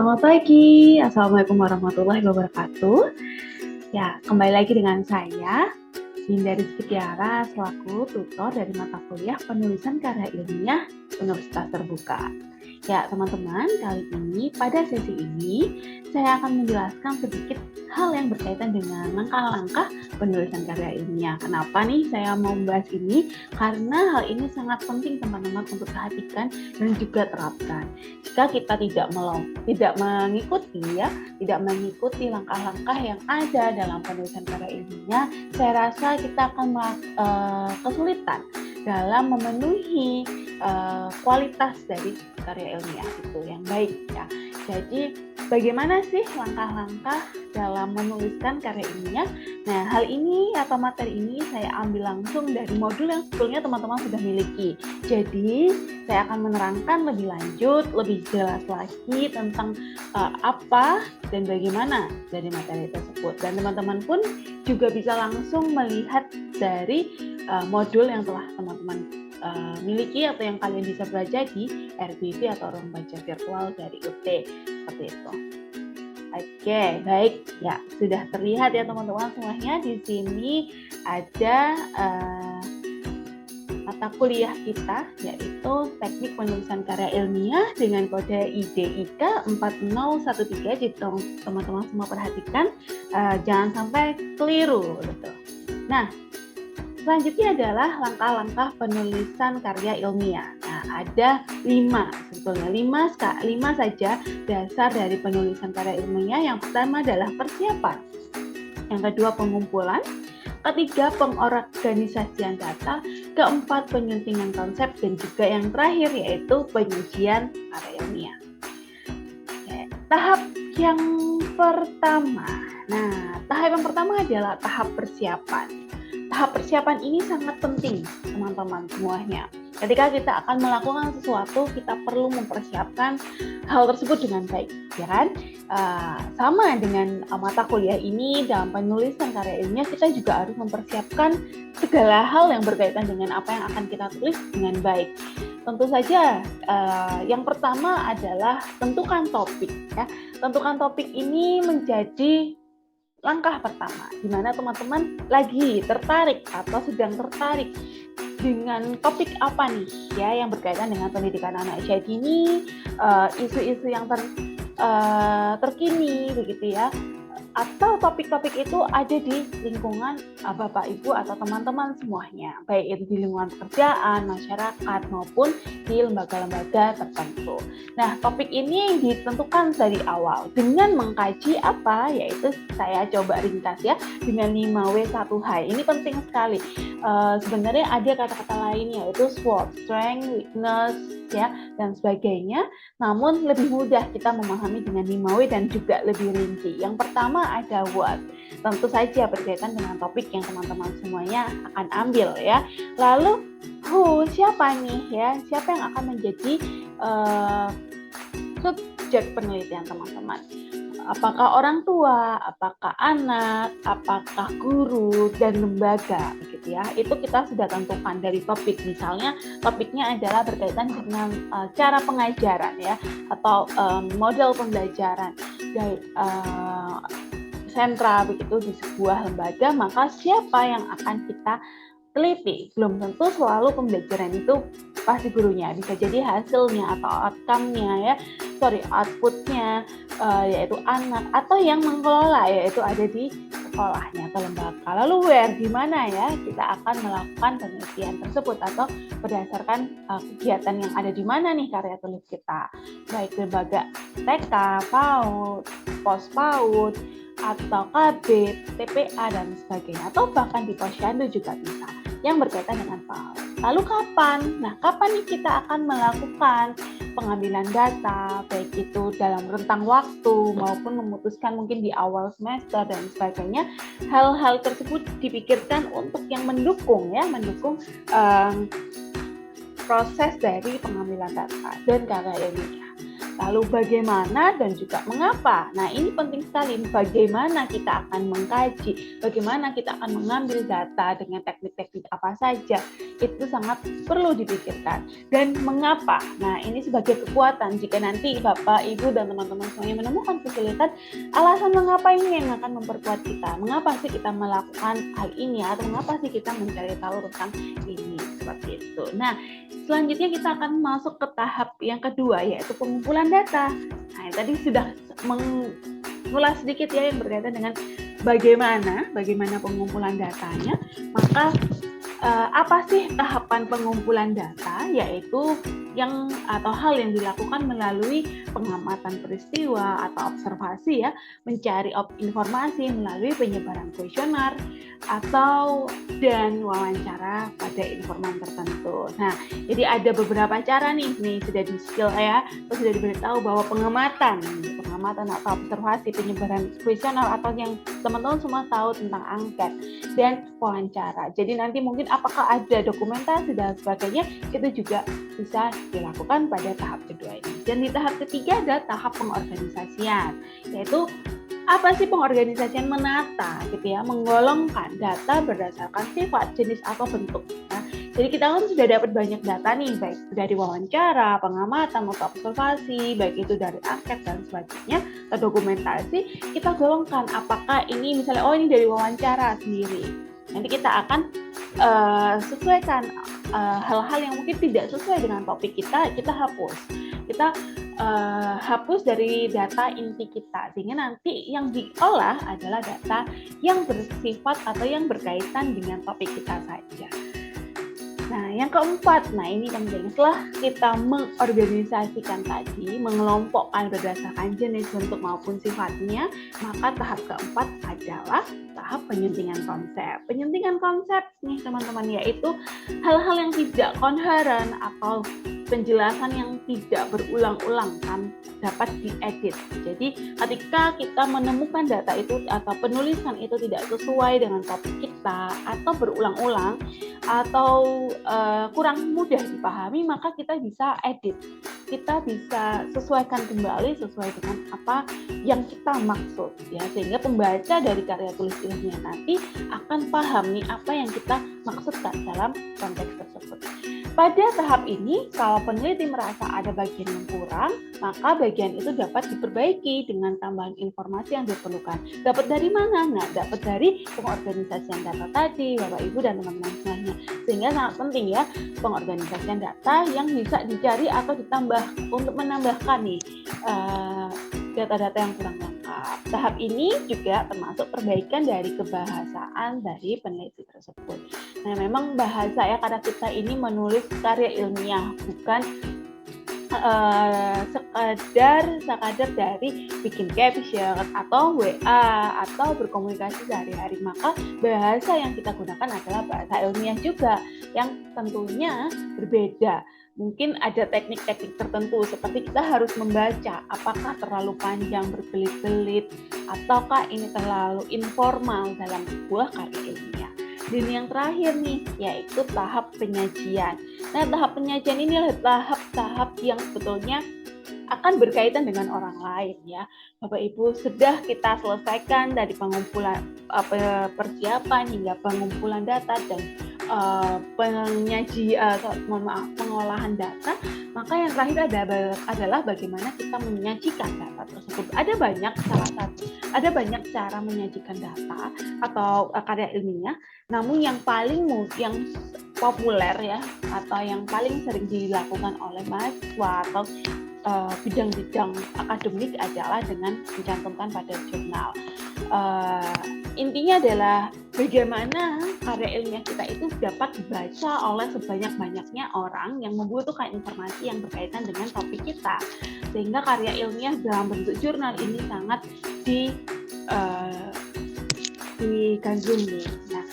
Selamat pagi, Assalamualaikum warahmatullahi wabarakatuh. Ya, kembali lagi dengan saya, Dinda Rizky Tiara, selaku tutor dari mata kuliah penulisan karya ilmiah Universitas Terbuka. Ya, teman-teman, kali ini, pada sesi ini, saya akan menjelaskan sedikit hal yang berkaitan dengan langkah-langkah penulisan karya ilmiah. Kenapa nih saya mau membahas ini? Karena hal ini sangat penting teman-teman untuk perhatikan dan juga terapkan. Jika kita tidak mengikuti langkah-langkah yang ada dalam penulisan karya ilmiah, saya rasa kita akan kesulitan dalam memenuhi kualitas dari karya ilmiah itu yang baik ya. Jadi bagaimana sih langkah-langkah dalam menuliskan karya ilmiah? Nah, hal ini atau materi ini saya ambil langsung dari modul yang sebetulnya teman-teman sudah miliki. Jadi saya akan menerangkan lebih lanjut, lebih jelas lagi tentang apa dan bagaimana dari materi tersebut. Dan teman-teman pun juga bisa langsung melihat dari modul yang telah teman-teman miliki atau yang kalian bisa baca di RBV atau ruang baca virtual dari UT seperti itu. Oke, baik ya, sudah terlihat ya teman-teman semuanya. Di sini ada mata kuliah kita, yaitu Teknik Penulisan Karya Ilmiah dengan kode IDIK 4013. Jadi teman-teman semua perhatikan, jangan sampai keliru gitu. Nah, selanjutnya adalah langkah-langkah penulisan karya ilmiah. Nah, ada 5 sebetulnya, 5 saja dasar dari penulisan karya ilmiah. Yang pertama adalah persiapan, yang kedua pengumpulan, ketiga pengorganisasian data, keempat penyuntingan konsep, dan juga yang terakhir yaitu penyajian karya ilmiah. Oke, tahap yang pertama. Nah, tahap yang pertama adalah tahap persiapan. Tahap persiapan ini sangat penting, teman-teman semuanya. Ketika kita akan melakukan sesuatu, kita perlu mempersiapkan hal tersebut dengan baik, ya kan? Sama dengan mata kuliah ini, dalam penulisan karya ilmiah, kita juga harus mempersiapkan segala hal yang berkaitan dengan apa yang akan kita tulis dengan baik. Tentu saja, yang pertama adalah tentukan topik. Ya. Tentukan topik ini menjadi langkah pertama, di mana teman-teman lagi tertarik atau sedang tertarik dengan topik apa nih ya yang berkaitan dengan pendidikan anak usia dini, isu-isu yang terkini begitu ya, atau topik-topik itu ada di lingkungan Bapak Ibu atau teman-teman semuanya, baik itu di lingkungan pekerjaan, masyarakat maupun di lembaga-lembaga tertentu. Nah, topik ini ditentukan dari awal dengan mengkaji apa, yaitu saya coba ringkas ya dengan 5W1H. Ini penting sekali. Sebenarnya ada kata-kata lain yaitu SWOT, strength, weakness, ya dan sebagainya. Namun lebih mudah kita memahami dengan 5W dan juga lebih rinci. Yang pertama ada what. Tentu saja berkaitan dengan topik yang teman-teman semuanya akan ambil ya. Lalu who, siapa nih ya? Siapa yang akan menjadi subjek penelitian teman-teman? Apakah orang tua, apakah anak, apakah guru, dan lembaga, begitu ya. Itu kita sudah tentukan dari topik. Misalnya topiknya adalah berkaitan dengan cara pengajaran ya, atau model pembelajaran dari sentra begitu di sebuah lembaga, maka siapa yang akan kita teliti. Belum tentu selalu pembelajaran itu pasti gurunya, bisa jadi hasilnya atau outputnya yaitu anak, atau yang mengelola yaitu ada di sekolahnya atau lembaga. Lalu where, di mana ya kita akan melakukan penelitian tersebut atau berdasarkan kegiatan yang ada di mana nih karya tulis kita, baik lembaga TK, PAUD, pos PAUD, atau KB, TPA dan sebagainya, atau bahkan di posyandu juga bisa yang berkaitan dengan PAUD. Lalu kapan? Nah, kapan nih kita akan melakukan pengambilan data, baik itu dalam rentang waktu maupun memutuskan mungkin di awal semester dan sebagainya. Hal-hal tersebut dipikirkan untuk yang mendukung proses dari pengambilan data dan karya ilmiah. Lalu bagaimana dan juga mengapa? Nah, ini penting sekali. Bagaimana kita akan mengkaji, bagaimana kita akan mengambil data dengan teknik-teknik apa saja. itu sangat perlu dipikirkan. Dan mengapa? Nah, ini sebagai kekuatan jika nanti Bapak, Ibu, dan teman-teman semuanya menemukan kesulitan, alasan mengapa ini yang akan memperkuat kita. Mengapa sih kita melakukan hal ini, atau mengapa sih kita mencari tahu tentang ini, seperti itu. Nah, selanjutnya kita akan masuk ke tahap yang kedua, yaitu pengumpulan data. Nah, tadi sudah mengulas sedikit ya yang berkaitan dengan bagaimana pengumpulan datanya. Maka apa sih tahapan pengumpulan data? Yaitu hal yang dilakukan melalui pengamatan peristiwa atau observasi ya, mencari informasi melalui penyebaran kuesioner dan wawancara pada informan tertentu. Nah, jadi ada beberapa cara nih sudah di skill ya, terus sudah diberitahu bahwa pengamatan atau observasi, penyebaran kuesioner atau yang teman-teman semua tahu tentang angket, dan wawancara. Jadi nanti mungkin apakah ada dokumentasi dan sebagainya, itu juga bisa dilakukan pada tahap kedua ini. Dan di tahap ketiga ada tahap pengorganisasian, yaitu apa sih pengorganisasian? Menata gitu ya, menggolongkan data berdasarkan sifat, jenis atau bentuk. Nah, jadi kita kan sudah dapat banyak data nih, baik dari wawancara, pengamatan, atau observasi, baik itu dari angket dan sebagainya, atau dokumentasi. Kita golongkan apakah ini misalnya, ini dari wawancara sendiri. Nanti kita akan sesuaikan hal-hal yang mungkin tidak sesuai dengan topik kita hapus. Kita hapus dari data inti kita, sehingga nanti yang diolah adalah data yang bersifat atau yang berkaitan dengan topik kita saja. Nah, yang keempat, ini penting. Setelah kita mengorganisasikan tadi, mengelompokkan berdasarkan jenis, bentuk maupun sifatnya, maka tahap keempat adalah tahap penyuntingan konsep. Penyuntingan konsep nih teman-teman, yaitu hal-hal yang tidak koheren atau penjelasan yang tidak berulang-ulang kan dapat diedit. Jadi ketika kita menemukan data itu atau penulisan itu tidak sesuai dengan topik kita atau berulang-ulang atau kurang mudah dipahami, maka kita bisa edit. Kita bisa sesuaikan kembali sesuai dengan apa yang kita maksud ya, sehingga pembaca dari karya tulis ilmiah nanti akan paham nih apa yang kita maksudkan dalam konteks tersebut. Pada tahap ini, kalau peneliti merasa ada bagian yang kurang, maka bagian itu dapat diperbaiki dengan tambahan informasi yang diperlukan. Dapat dari mana? Nah, dapat dari pengorganisasian data tadi, Bapak Ibu dan teman-teman semuanya. Sehingga sangat penting ya, pengorganisasian data yang bisa dicari atau ditambah untuk menambahkan nih data-data yang kurang lengkap. Tahap ini juga termasuk perbaikan dari kebahasaan dari peneliti tersebut. Nah, memang bahasa ya, karena kita ini menulis karya ilmiah, bukan sekadar dari bikin caption atau WA atau berkomunikasi sehari-hari, maka bahasa yang kita gunakan adalah bahasa ilmiah juga yang tentunya berbeda. Mungkin ada teknik-teknik tertentu seperti kita harus membaca apakah terlalu panjang berbelit-belit ataukah ini terlalu informal dalam sebuah karya ilmiah. Dan yang terakhir nih, yaitu tahap penyajian. Nah, tahap penyajian ini adalah tahap yang sebetulnya akan berkaitan dengan orang lain ya. Bapak Ibu, sudah kita selesaikan dari pengumpulan persiapan hingga pengumpulan data dan pengolahan data, maka yang terakhir adalah bagaimana kita menyajikan data tersebut. Ada banyak cara menyajikan data atau karya ilmiah, namun yang populer ya atau yang paling sering dilakukan oleh mahasiswa atau bidang-bidang akademik adalah dengan mencantumkan pada jurnal. Intinya adalah bagaimana karya ilmiah kita itu dapat dibaca oleh sebanyak-banyaknya orang yang membutuhkan informasi yang berkaitan dengan topik kita, sehingga karya ilmiah dalam bentuk jurnal ini sangat digandrungi. Nah,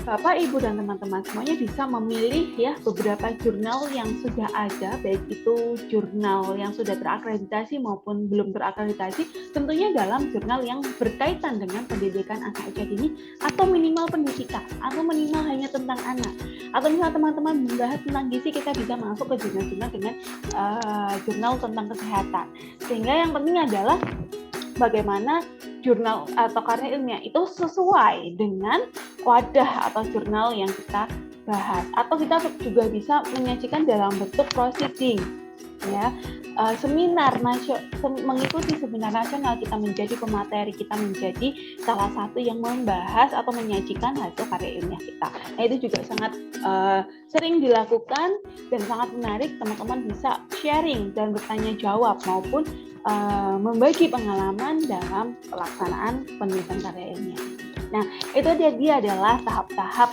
Bapak, Ibu, dan teman-teman semuanya bisa memilih ya beberapa jurnal yang sudah ada, baik itu jurnal yang sudah terakreditasi maupun belum terakreditasi, tentunya dalam jurnal yang berkaitan dengan pendidikan anak usia dini atau minimal pendidikan, atau minimal hanya tentang anak. Atau misalnya teman-teman membahas tentang gizi, kita bisa masuk ke jurnal-jurnal dengan jurnal tentang kesehatan. Sehingga yang penting adalah bagaimana jurnal atau karya ilmiah itu sesuai dengan wadah atau jurnal yang kita bahas. Atau kita juga bisa menyajikan dalam bentuk proceeding, ya. Seminar mengikuti seminar nasional, kita menjadi pemateri, kita menjadi salah satu yang membahas atau menyajikan hasil karya ilmiah kita. Nah, itu juga sangat sering dilakukan dan sangat menarik. Teman-teman bisa sharing dan bertanya jawab maupun membagi pengalaman dalam pelaksanaan penulisan karya ilmiah. Nah, itu dia adalah tahap-tahap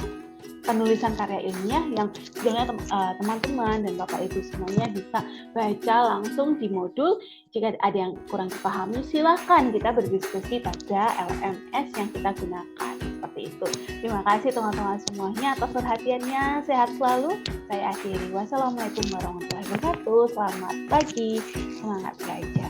penulisan karya ilmiah yang sebenarnya teman-teman dan Bapak Ibu semuanya bisa baca langsung di modul. Jika ada yang kurang dipahami, silakan kita berdiskusi pada LMS yang kita gunakan. Seperti itu. Terima kasih teman-teman semuanya atas perhatiannya. Sehat selalu. Saya akhiri. Wassalamualaikum warahmatullahi wabarakatuh. Selamat pagi. Semangat belajar.